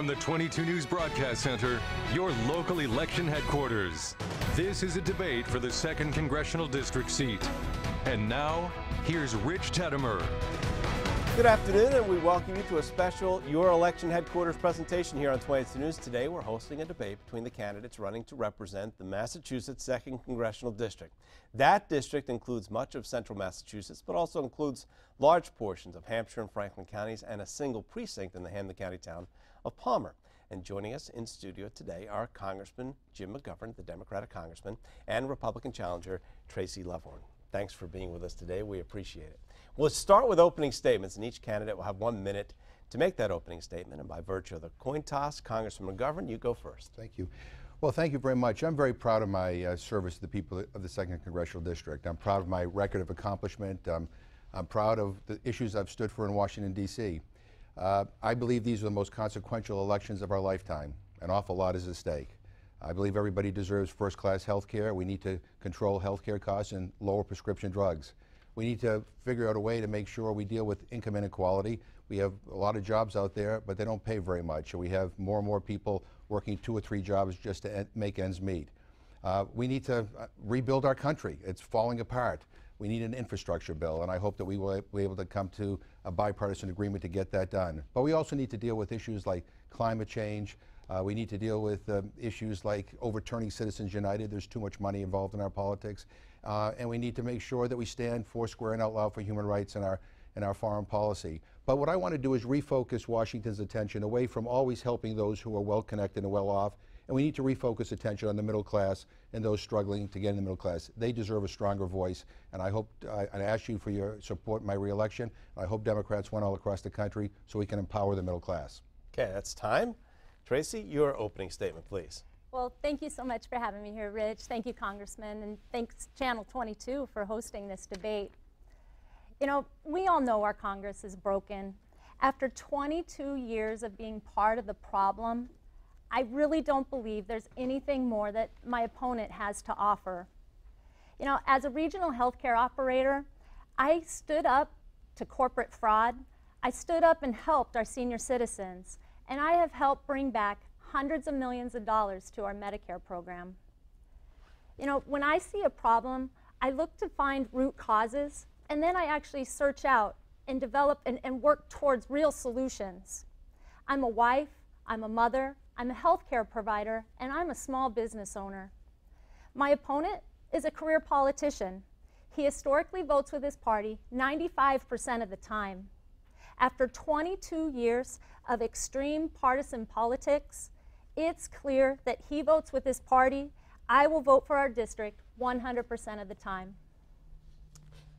from the 22 News Broadcast Center, your local election headquarters. This is a debate for the 2nd Congressional District seat. And now, here's Rich Teddemer. Good afternoon, and we welcome you to a special Your Election Headquarters presentation here on 22 News. Today, we're hosting a debate between the candidates running to represent the Massachusetts 2nd Congressional District. That district includes much of central Massachusetts, but also includes large portions of Hampshire and Franklin counties and a single precinct in the Hamden County town of Palmer. And joining us in studio today are Congressman Jim McGovern, the Democratic congressman, and Republican challenger Tracy Lovvorn. Thanks for being with us today. We appreciate it. We'll start with opening statements, and each candidate will have 1 minute to make that opening statement. And by virtue of the coin toss, Congressman McGovern, you go first. Thank you. Well, thank you very much. I'm very proud of my service to the people of the 2nd Congressional District. I'm proud of my record of accomplishment. I'm proud of the issues I've stood for in Washington, D.C. I believe these are the most consequential elections of our lifetime. An awful lot is at stake. I believe everybody deserves first-class health care. We need to control health care costs and lower prescription drugs. We need to figure out a way to make sure we deal with income inequality. We have a lot of jobs out there, but they don't pay very much. We have more and more people working 2 or 3 jobs just to make ends meet. We need to rebuild our country. It's falling apart. We need an infrastructure bill, and I hope that we will be able to come to a bipartisan agreement to get that done. But we also need to deal with issues like climate change. We need to deal with issues like overturning Citizens United. There's too much money involved in our politics. And we need to make sure that we stand foursquare and out loud for human rights in our foreign policy. But what I want to do is refocus Washington's attention away from always helping those who are well-connected and well-off. And we need to refocus attention on the middle class and those struggling to get in the middle class. They deserve a stronger voice. And I hope, I ask you for your support in my reelection. I hope Democrats win all across the country so we can empower the middle class. Okay, that's time. Tracy, your opening statement, please. Well, thank you so much for having me here, Rich. Thank you, Congressman, and thanks Channel 22 for hosting this debate. You know, we all know our Congress is broken. After 22 years of being part of the problem, I really don't believe there's anything more that my opponent has to offer. You know, as a regional healthcare operator, I stood up to corporate fraud. I stood up and helped our senior citizens, and I have helped bring back hundreds of millions of dollars to our Medicare program. You know, when I see a problem, I look to find root causes, and then I actually search out and develop and work towards real solutions. I'm a wife, I'm a mother, I'm a healthcare provider, and I'm a small business owner. My opponent is a career politician. He historically votes with his party 95% of the time. After 22 years of extreme partisan politics, it's clear that he votes with his party. I will vote for our district 100% of the time.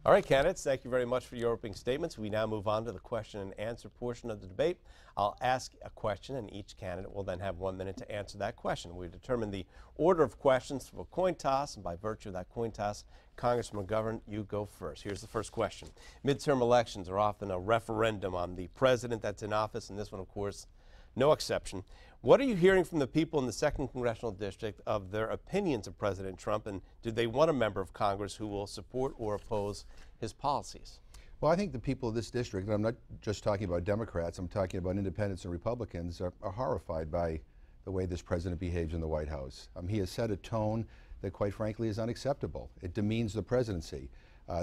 All right, candidates, thank you very much for your opening statements. We now move on to the question and answer portion of the debate. I'll ask a question, and each candidate will then have 1 minute to answer that question. We determine the order of questions through a coin toss, and by virtue of that coin toss, Congressman McGovern, you go first. Here's the first question. Midterm elections are often a referendum on the president that's in office, and this one, of course, no exception. What are you hearing from the people in the 2nd Congressional District of their opinions of President Trump, and do they want a member of Congress who will support or oppose his policies? Well, I think the people of this district, and I'm not just talking about Democrats, I'm talking about independents and Republicans, are horrified by the way this president behaves in the White House. He has set a tone that, quite frankly, is unacceptable. It demeans the presidency.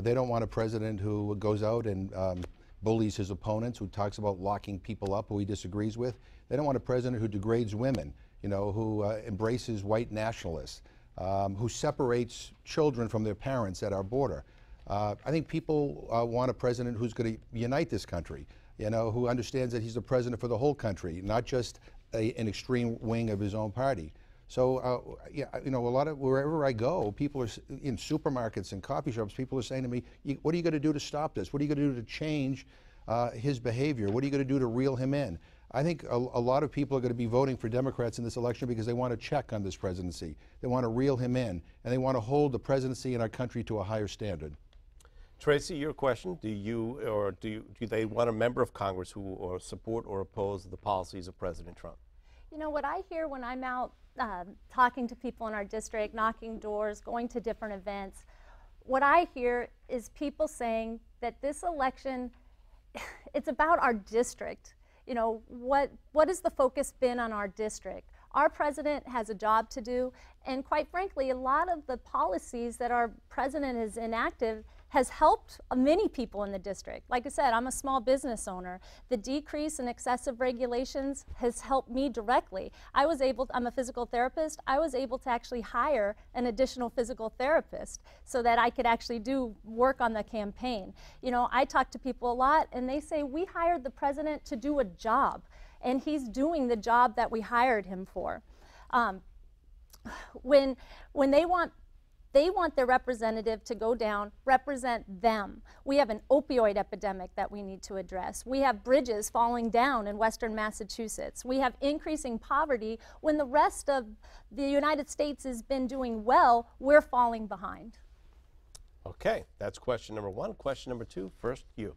They don't want a president who goes out and bullies his opponents, who talks about locking people up who he disagrees with. They don't want a president who degrades women, you know, who embraces white nationalists, who separates children from their parents at our border. I think people want a president who's going to unite this country, you know, who understands that he's the president for the whole country, not just an extreme wing of his own party. So, yeah, you know, wherever I go, people are in supermarkets and coffee shops, people are saying to me, what are you going to do to stop this? What are you going to do to change his behavior? What are you going to do to reel him in? I think a lot of people are going to be voting for Democrats in this election because they want to check on this presidency. They want to reel him in, and they want to hold the presidency in our country to a higher standard. Tracy, your question, do they want a member of Congress who will support or oppose the policies of President Trump? You know, what I hear when I'm out talking to people in our district, knocking doors, going to different events, what I hear is people saying that this election, it's about our district. you know, what has the focus been on our district? Our president has a job to do, and quite frankly, a lot of the policies that our president has enacted has helped many people in the district. Like I said, I'm a small business owner. The decrease in excessive regulations has helped me directly. I'm a physical therapist. I was able to actually hire an additional physical therapist so that I could actually do work on the campaign. You know, I talk to people a lot, and they say, we hired the president to do a job, and he's doing the job that we hired him for. When they want their representative to go down, represent them. We have an opioid epidemic that we need to address. We have bridges falling down in Western Massachusetts. We have increasing poverty. When the rest of the United States has been doing well, we're falling behind. Okay, that's question number one. Question number two, first you.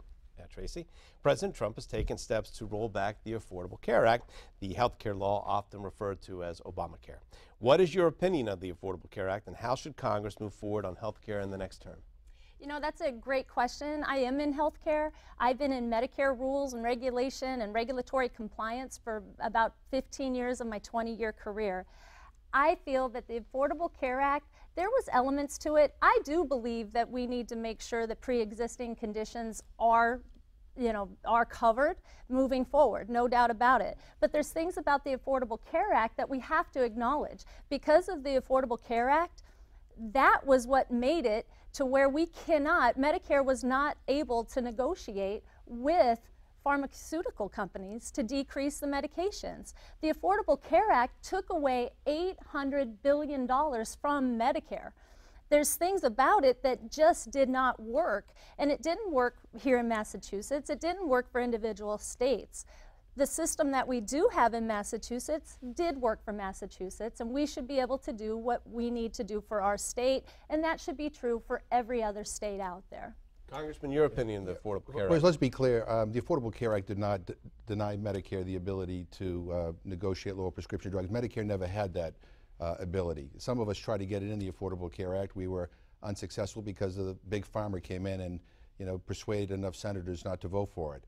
Tracy. President Trump has taken steps to roll back the Affordable Care Act, the health care law often referred to as Obamacare. What is your opinion of the Affordable Care Act, and how should Congress move forward on health care in the next term? You know, that's a great question. I am in healthcare. I've been in Medicare rules and regulation and regulatory compliance for about 15 years of my 20-year career. I feel that the Affordable Care Act, there was elements to it. I do believe that we need to make sure that pre-existing conditions are covered moving forward, no doubt about it. But there's things about the Affordable Care Act that we have to acknowledge. Because of the Affordable Care Act, that was what made it to where Medicare was not able to negotiate with pharmaceutical companies to decrease the medications. The Affordable Care Act took away $800 billion from Medicare. There's things about it that just did not work, and it didn't work here in Massachusetts. It didn't work for individual states. The system that we do have in Massachusetts did work for Massachusetts, and we should be able to do what we need to do for our state, and that should be true for every other state out there. Congressman, your opinion of the Affordable Care Act? Well, let's be clear. The Affordable Care Act did not deny Medicare the ability to negotiate lower prescription drugs. Medicare never had that ability. Some of us tried to get it in the Affordable Care Act. We were unsuccessful because the big pharma came in and persuaded enough senators not to vote for it.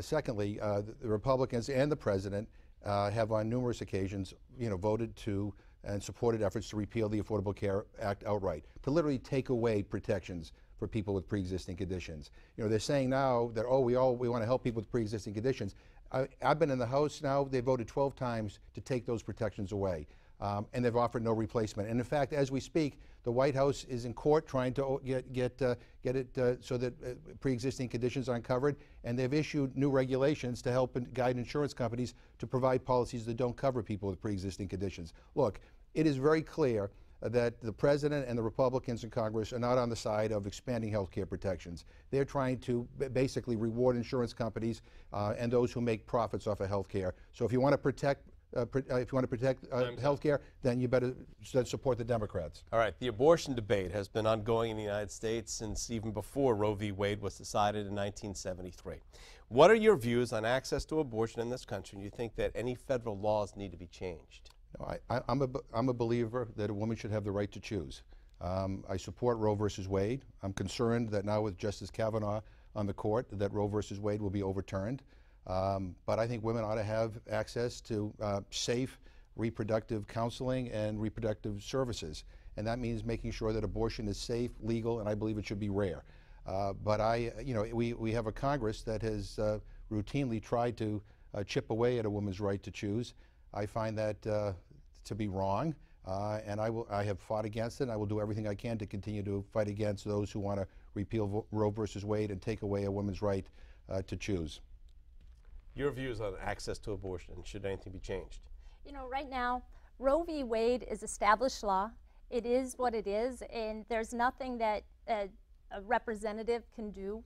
Secondly, the Republicans and the president have on numerous occasions voted to and supported efforts to repeal the Affordable Care Act outright, to literally take away protections for people with pre-existing conditions. They're saying now that, oh, we want to help people with pre-existing conditions. I've been in the House now. They voted 12 times to take those protections away. And they've offered no replacement. And in fact, as we speak, the White House is in court trying to get it so that pre-existing conditions aren't covered, and they've issued new regulations to help and guide insurance companies to provide policies that don't cover people with pre-existing conditions. Look, it is very clear that the president and the Republicans in Congress are not on the side of expanding health care protections. They're trying to basically reward insurance companies and those who make profits off of health care. So if you want to protect health care, then you better support the Democrats. All right, the abortion debate has been ongoing in the United States since even before Roe v. Wade was decided in 1973. What are your views on access to abortion in this country? Do you think that any federal laws need to be changed? No, I'm a believer that a woman should have the right to choose. I support Roe versus Wade. I'm concerned that now with Justice Kavanaugh on the court that Roe versus Wade will be overturned. But I think women ought to have access to safe reproductive counseling and reproductive services. And that means making sure that abortion is safe, legal, and I believe it should be rare. But we have a Congress that has routinely tried to chip away at a woman's right to choose. I find that to be wrong, and I have fought against it, and I will do everything I can to continue to fight against those who want to repeal Roe versus Wade and take away a woman's right to choose. Your views on access to abortion, should anything be changed? Right now, Roe v. Wade is established law. It is what it is, and there's nothing that a representative can do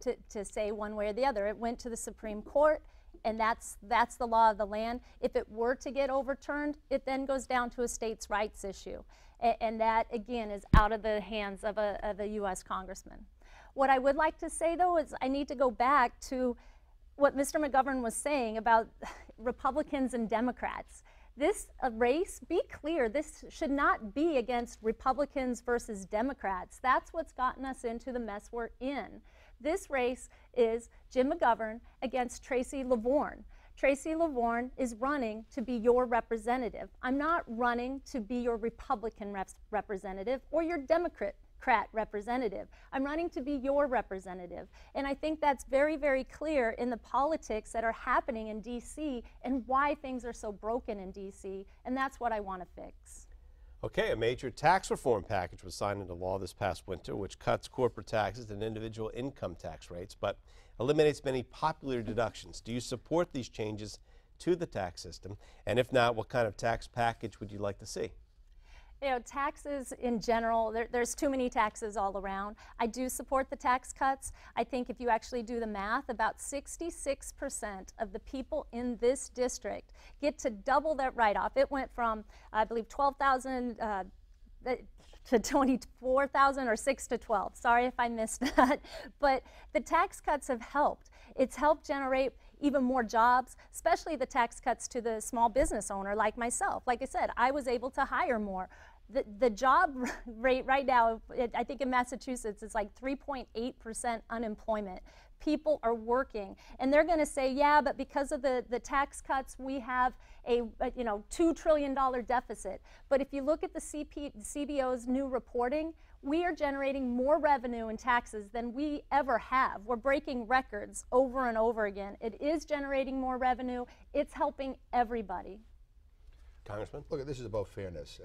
to say one way or the other. It went to the Supreme Court, and that's the law of the land. If it were to get overturned, it then goes down to a states' rights issue, and that, again, is out of the hands of a U.S. congressman. What I would like to say, though, is I need to go back to what Mr. McGovern was saying about Republicans and Democrats. This race, be clear, this should not be against Republicans versus Democrats. That's what's gotten us into the mess we're in. This race is Jim McGovern against Tracy Lovvorn. Tracy Lovvorn is running to be your representative. I'm not running to be your Republican representative or your Democrat representative. I'm running to be your representative. And I think that's very, very clear in the politics that are happening in D.C. and why things are so broken in D.C. And that's what I want to fix. Okay, a major tax reform package was signed into law this past winter, which cuts corporate taxes and individual income tax rates, but eliminates many popular deductions. Do you support these changes to the tax system? And if not, what kind of tax package would you like to see? You know, taxes in general, there's too many taxes all around. I do support the tax cuts. I think if you actually do the math, about 66% of the people in this district get to double that write-off. It went from, I believe, 12,000 to 24,000 or 6 to 12. Sorry if I missed that. But the tax cuts have helped. It's helped generate even more jobs, especially the tax cuts to the small business owner like myself. Like I said, I was able to hire more. The job rate right now, I think in Massachusetts, it's like 3.8% unemployment. People are working, and they're going to say, yeah, but because of the tax cuts, we have a $2 trillion deficit. But if you look at the CBO's new reporting, we are generating more revenue in taxes than we ever have. We're breaking records over and over again. It is generating more revenue. It's helping everybody. Congressman? Look, this is about fairness.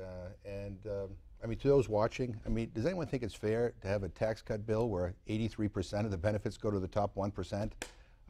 I mean, to those watching, I mean, does anyone think it's fair to have a tax cut bill where 83% of the benefits go to the top 1%?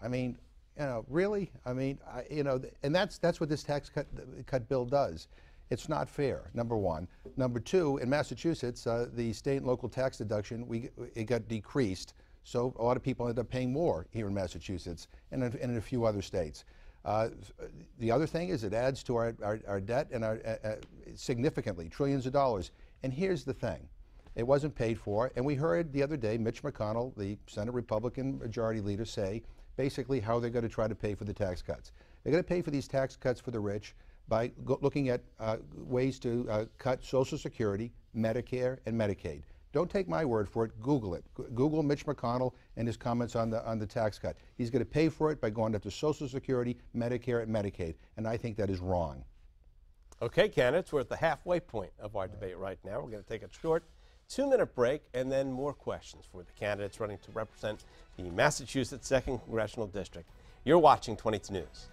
I mean, you know, really? I mean, and that's what this tax cut bill does. It's not fair, number one. Number two, in Massachusetts, the state and local tax deduction, it got decreased, so a lot of people ended up paying more here in Massachusetts and in a few other states. The other thing is it adds to our debt and significantly, trillions of dollars. And here's the thing. It wasn't paid for, and we heard the other day Mitch McConnell, the Senate Republican Majority Leader, say basically how they're going to try to pay for the tax cuts. They're going to pay for these tax cuts for the rich by looking at ways to cut Social Security, Medicare, and Medicaid. Don't take my word for it. Google it. Google Mitch McConnell and his comments on the tax cut. He's going to pay for it by going after Social Security, Medicare, and Medicaid, and I think that is wrong. Okay, candidates, we're at the halfway point of our debate right now. We're going to take a short 2-minute break and then more questions for the candidates running to represent the Massachusetts 2nd Congressional District. You're watching 22 News.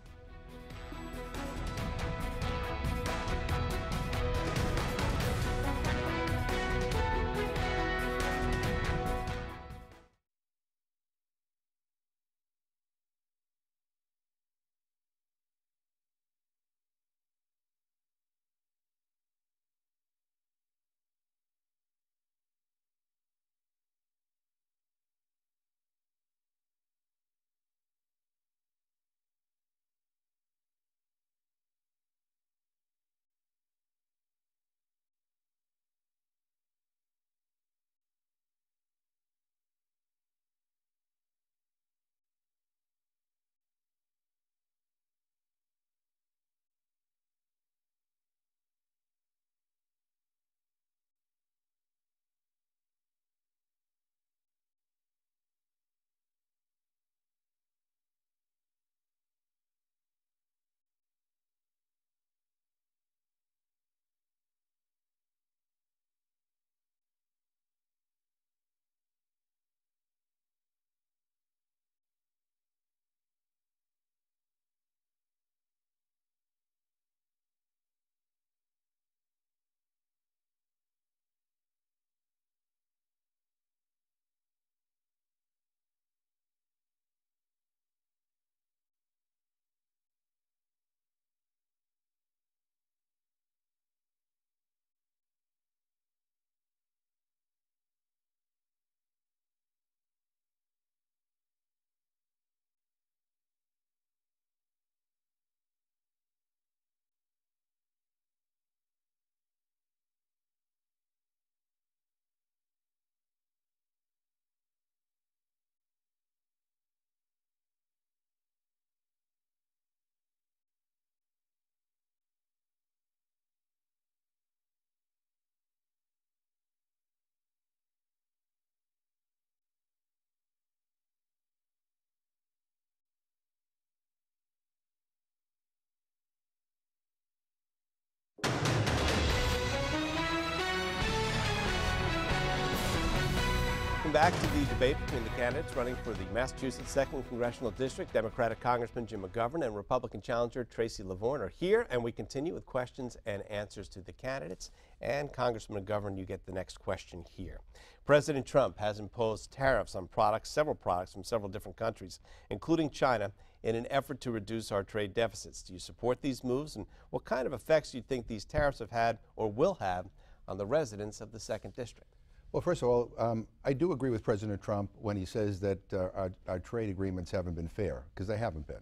Welcome back to the debate between the candidates running for the Massachusetts 2nd Congressional District. Democratic Congressman Jim McGovern and Republican challenger Tracy Lovvorn are here, and we continue with questions and answers to the candidates. And Congressman McGovern, you get the next question here. President Trump has imposed tariffs on several products from several different countries, including China, in an effort to reduce our trade deficits. Do you support these moves, and what kind of effects do you think these tariffs have had or will have on the residents of the 2nd District? Well, first of all, I do agree with President Trump when he says that our trade agreements haven't been fair, because they haven't been.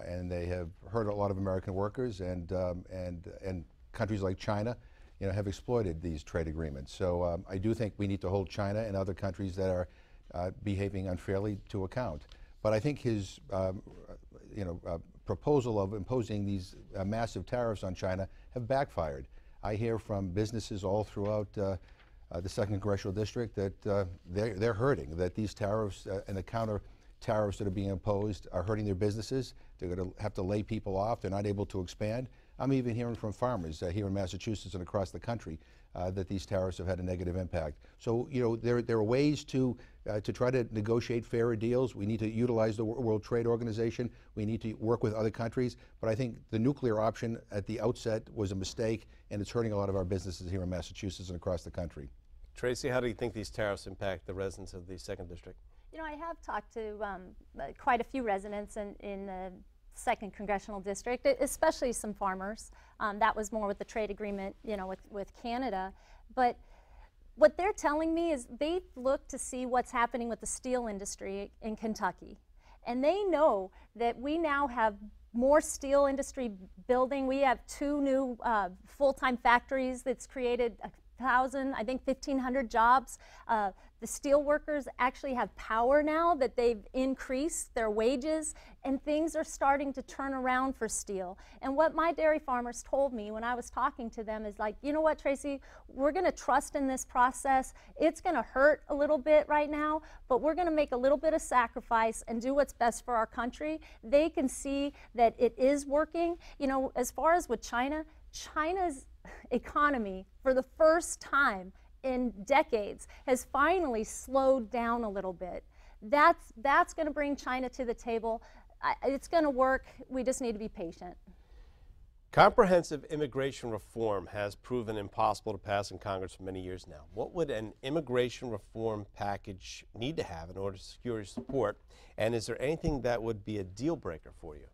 And they have hurt a lot of American workers, and countries like China, have exploited these trade agreements. So I do think we need to hold China and other countries that are behaving unfairly to account. But I think his proposal of imposing these massive tariffs on China have backfired. I hear from businesses all throughout the 2nd Congressional District that they're hurting, that these tariffs and the counter tariffs that are being imposed are hurting their businesses. They're going to have to lay people off. They're not able to expand. I'm even hearing from farmers here in Massachusetts and across the country that these tariffs have had a negative impact. So, there are ways to try to negotiate fairer deals. We need to utilize the World Trade Organization. We need to work with other countries. But I think the nuclear option at the outset was a mistake, and it's hurting a lot of our businesses here in Massachusetts and across the country. Tracy, how do you think these tariffs impact the residents of the 2nd District? I have talked to quite a few residents in the 2nd Congressional District, especially some farmers. That was more with the trade agreement, with Canada. But what they're telling me is they look to see what's happening with the steel industry in Kentucky. And they know that we now have more steel industry building. We have 2 new full-time factories that's created 1,500 jobs. The steel workers actually have power now that they've increased their wages, and things are starting to turn around for steel. And what my dairy farmers told me when I was talking to them is like, you know what, Tracy, we're going to trust in this process. It's going to hurt a little bit right now, but we're going to make a little bit of sacrifice and do what's best for our country. They can see that it is working. As far as with China's economy, for the first time in decades, has finally slowed down a little bit. That's going to bring China to the table. It's going to work. We just need to be patient. Comprehensive immigration reform has proven impossible to pass in Congress for many years now. What would an immigration reform package need to have in order to secure your support? And is there anything that would be a deal breaker for you?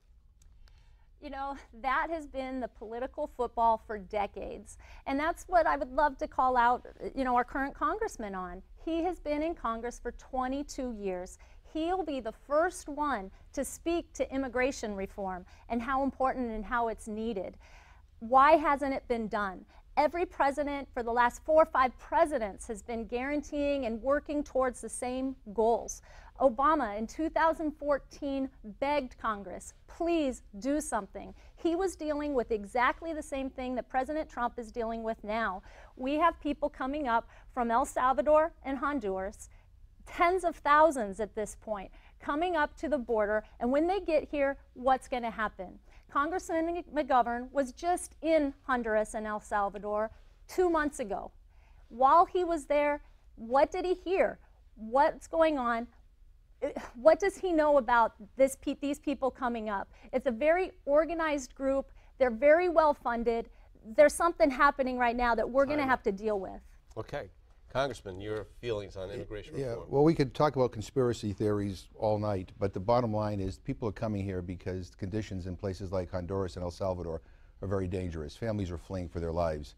That has been the political football for decades. And that's what I would love to call out, our current congressman on. He has been in Congress for 22 years. He'll be the first one to speak to immigration reform and how important and how it's needed. Why hasn't it been done? Every president for the last 4 or 5 presidents has been guaranteeing and working towards the same goals. Obama in 2014 begged Congress, please do something. He was dealing with exactly the same thing that President Trump is dealing with now. We have people coming up from El Salvador and Honduras, tens of thousands at this point, coming up to the border, and when they get here, what's going to happen? Congressman McGovern was just in Honduras and El Salvador 2 months ago. While he was there, what did he hear? What's going on? What does he know about these people coming up? It's a very organized group. They're very well funded. There's something happening right now that we're going to have to deal with. Okay. Congressman, your feelings on immigration reform? Well, we could talk about conspiracy theories all night, but the bottom line is people are coming here because conditions in places like Honduras and El Salvador are very dangerous. Families are fleeing for their lives.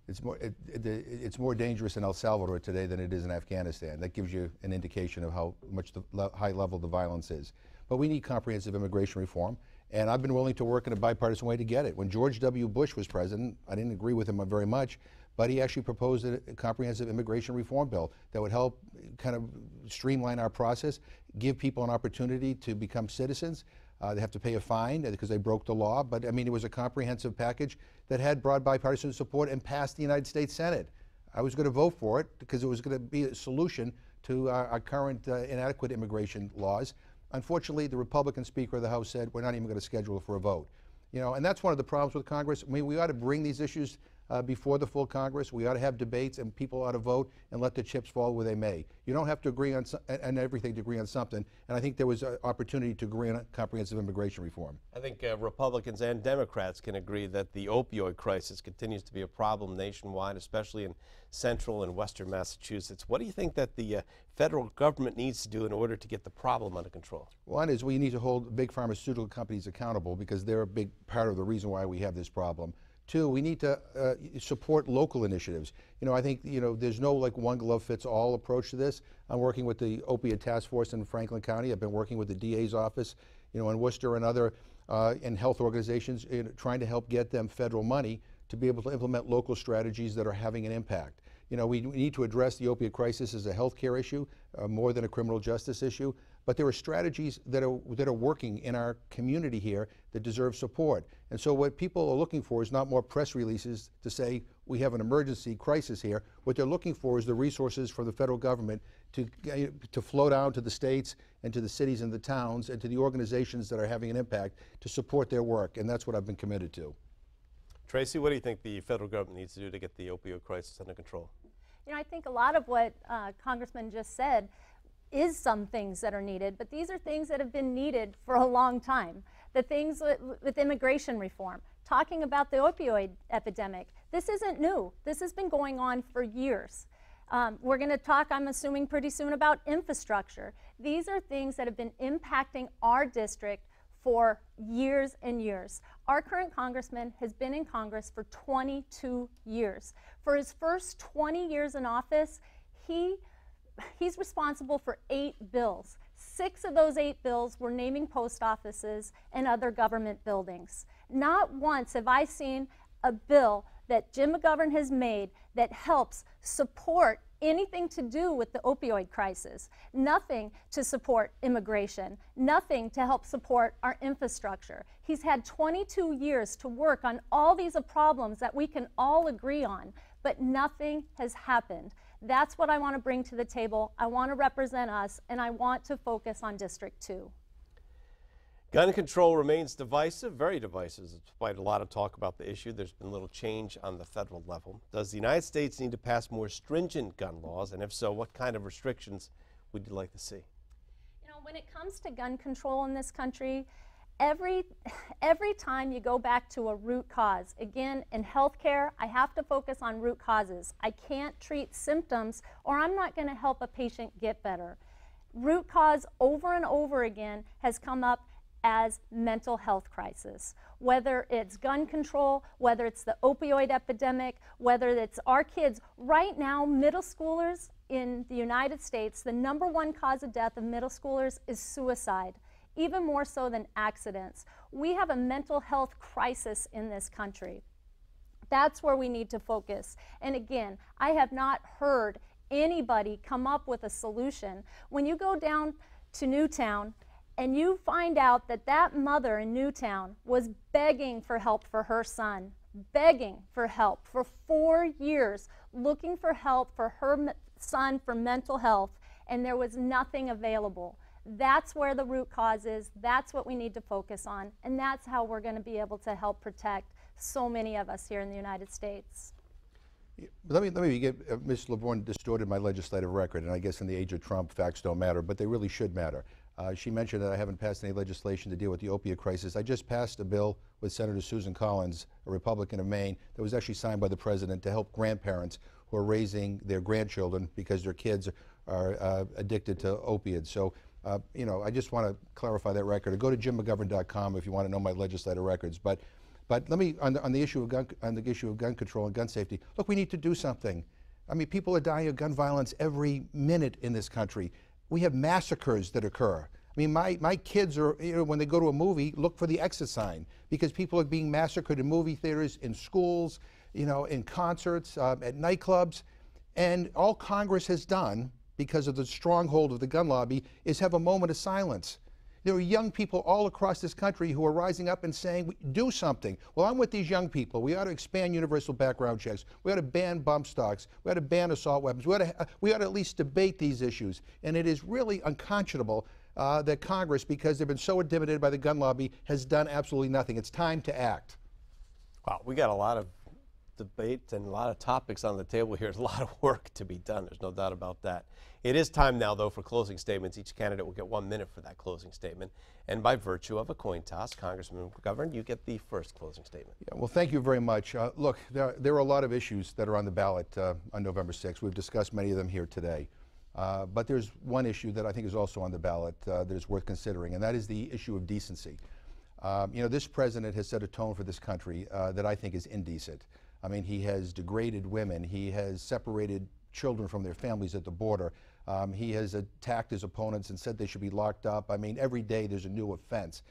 It's more dangerous in El Salvador today than it is in Afghanistan. That gives you an indication of how much high level the violence is. But we need comprehensive immigration reform, and I've been willing to work in a bipartisan way to get it. When George W. Bush was president, I didn't agree with him very much, but he actually proposed a comprehensive immigration reform bill that would help kind of streamline our process, give people an opportunity to become citizens. They have to pay a fine because they broke the law, but I mean, it was a comprehensive package that had broad bipartisan support and passed the United States Senate. I was going to vote for it because it was going to be a solution to our current inadequate immigration laws. Unfortunately, the Republican Speaker of the House said we're not even going to schedule for a vote. And that's one of the problems with Congress. I mean, we ought to bring these issues before the full Congress. We ought to have debates, and people ought to vote and let the chips fall where they may. You don't have to agree on everything to agree on something, and I think there was an opportunity to agree on comprehensive immigration reform. I think Republicans and Democrats can agree that the opioid crisis continues to be a problem nationwide, especially in central and western Massachusetts. What do you think that the federal government needs to do in order to get the problem under control? One is we need to hold big pharmaceutical companies accountable because they're a big part of the reason why we have this problem. Two, we need to support local initiatives. You know, I think, you know, there's no like one glove fits all approach to this. I'm working with the Opiate Task Force in Franklin County. I've been working with the DA's office, you know, in Worcester and other and health organizations trying to help get them federal money to be able to implement local strategies that are having an impact. You know, we need to address the opiate crisis as a health care issue more than a criminal justice issue, but there are strategies that are working in our community here that deserve support. And so what people are looking for is not more press releases to say we have an emergency crisis here. What they're looking for is the resources from the federal government to flow down to the states and to the cities and the towns and to the organizations that are having an impact to support their work, and that's what I've been committed to. Tracy, what do you think the federal government needs to do to get the opioid crisis under control? You know, I think a lot of what Congressman just said is some things that are needed, but these are things that have been needed for a long time. The things with immigration reform, talking about the opioid epidemic, this isn't new. This has been going on for years. We're going to talk, I'm assuming, pretty soon about infrastructure. These are things that have been impacting our district for years and years. Our current congressman has been in Congress for 22 years. For his first 20 years in office, he's responsible for 8 bills. 6 of those 8 bills were naming post offices and other government buildings. Not once have I seen a bill that Jim McGovern has made that helps support anything to do with the opioid crisis, nothing to support immigration, nothing to help support our infrastructure. He's had 22 years to work on all these problems that we can all agree on, but nothing has happened. That's what I want to bring to the table. I want to represent us, and I want to focus on District 2. Gun control remains divisive, very divisive. Despite a lot of talk about the issue, there's been little change on the federal level. Does the United States need to pass more stringent gun laws? And if so, what kind of restrictions would you like to see? You know, when it comes to gun control in this country, every time you go back to a root cause, again, in healthcare, I have to focus on root causes. I can't treat symptoms, or I'm not going to help a patient get better. Root cause over and over again has come up as mental health crisis. Whether it's gun control, whether it's the opioid epidemic, whether it's our kids. Right now, middle schoolers in the United States, the #1 cause of death of middle schoolers is suicide, even more so than accidents. We have a mental health crisis in this country. That's where we need to focus. And again, I have not heard anybody come up with a solution. When you go down to Newtown, and you find out that that mother in Newtown was begging for help for her son, begging for help for 4 years, looking for help for her son for mental health, and there was nothing available. That's where the root cause is. That's what we need to focus on, and that's how we're going to be able to help protect so many of us here in the United States. Let me get Ms. Lovvorn distorted my legislative record, and I guess in the age of Trump, facts don't matter, but they really should matter. She mentioned that I haven't passed any legislation to deal with the opiate crisis. I just passed a bill with Senator Susan Collins, a Republican of Maine, that was actually signed by the president to help grandparents who are raising their grandchildren because their kids are addicted to opiates. So, you know, I just want to clarify that record. Or go to jimmcgovern.com if you want to know my legislative records. But let me on the issue of gun control and gun safety. Look, we need to do something. I mean, people are dying of gun violence every minute in this country. We have massacres that occur. I mean, my kids are, you know, when they go to a movie, look for the exit sign because people are being massacred in movie theaters, in schools, you know, in concerts, at nightclubs. And all Congress has done, because of the stronghold of the gun lobby, is have a moment of silence. There are young people all across this country who are rising up and saying, do something. Well, I'm with these young people. We ought to expand universal background checks. We ought to ban bump stocks. We ought to ban assault weapons. We ought to at least debate these issues. And it is really unconscionable that Congress, because they've been so intimidated by the gun lobby, has done absolutely nothing. It's time to act. Wow, we got a lot of debate and a lot of topics on the table here. There's a lot of work to be done. There's no doubt about that. It is time now, though, for closing statements. Each candidate will get 1 minute for that closing statement. And by virtue of a coin toss, Congressman McGovern, you get the first closing statement. Yeah, well, thank you very much. Look, there are a lot of issues that are on the ballot on November 6th. We've discussed many of them here today. But there's one issue that I think is also on the ballot that is worth considering, and that is the issue of decency. You know, this president has set a tone for this country that I think is indecent. I mean, he has degraded women. He has separated children from their families at the border. He has attacked his opponents and said they should be locked up. I mean, every day there's a new offense.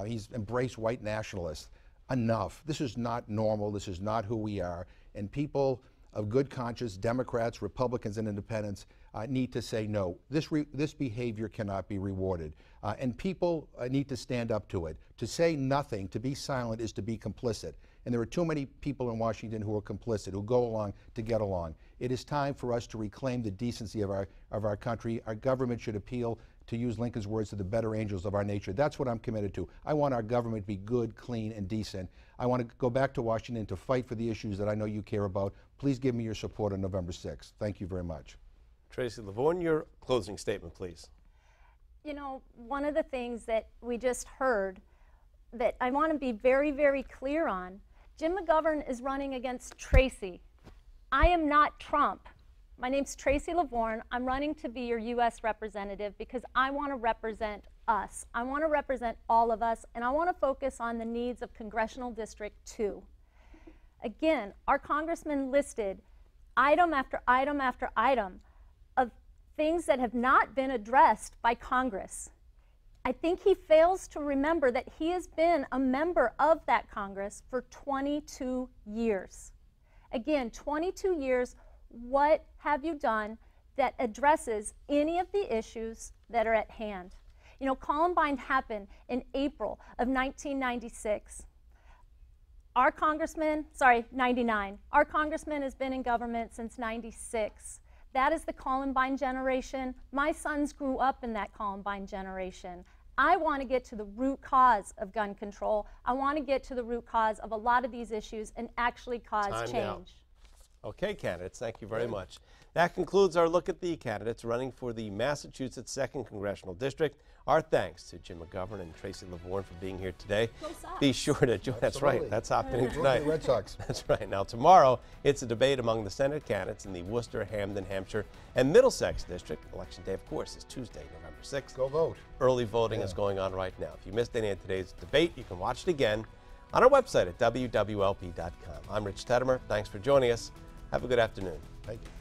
He's embraced white nationalists. Enough. This is not normal. This is not who we are. And people of good conscience, Democrats, Republicans, and independents, need to say no. This behavior cannot be rewarded. And people need to stand up to it. To say nothing, to be silent, is to be complicit. And there are too many people in Washington who are complicit, who go along to get along. It is time for us to reclaim the decency of our country. Our government should appeal, to use Lincoln's words, to the better angels of our nature. That's what I'm committed to. I want our government to be good, clean, and decent. I want to go back to Washington to fight for the issues that I know you care about. Please give me your support on November 6th. Thank you very much. Tracy Lovvorn, your closing statement, please. You know, one of the things that we just heard that I want to be very, very clear on, Jim McGovern is running against Tracy. I am not Trump. My name's Tracy Lovvorn. I'm running to be your U.S. representative because I want to represent us. I want to represent all of us, and I want to focus on the needs of Congressional District 2. Again, our congressman listed item after item after item of things that have not been addressed by Congress. I think he fails to remember that he has been a member of that Congress for 22 years. Again, 22 years, what have you done that addresses any of the issues that are at hand? You know, Columbine happened in April of 1996. Our congressman, 99. Our congressman has been in government since 96. That is the Columbine generation. My sons grew up in that Columbine generation. I want to get to the root cause of gun control. I want to get to the root cause of a lot of these issues and actually cause change. Okay, candidates, thank you very much. That concludes our look at the candidates running for the Massachusetts 2nd Congressional District. Our thanks to Jim McGovern and Tracy Lovvorn for being here today. Be sure to join. That's right. That's happening tonight. Red Sox. That's right. Now tomorrow, it's a debate among the Senate candidates in the Worcester, Hamden, Hampshire, and Middlesex District. Election day, of course, is Tuesday, November 6th. Go vote. Early voting is going on right now. If you missed any of today's debate, you can watch it again on our website at wwlp.com. I'm Rich Teddemer. Thanks for joining us. Have a good afternoon. Thank you.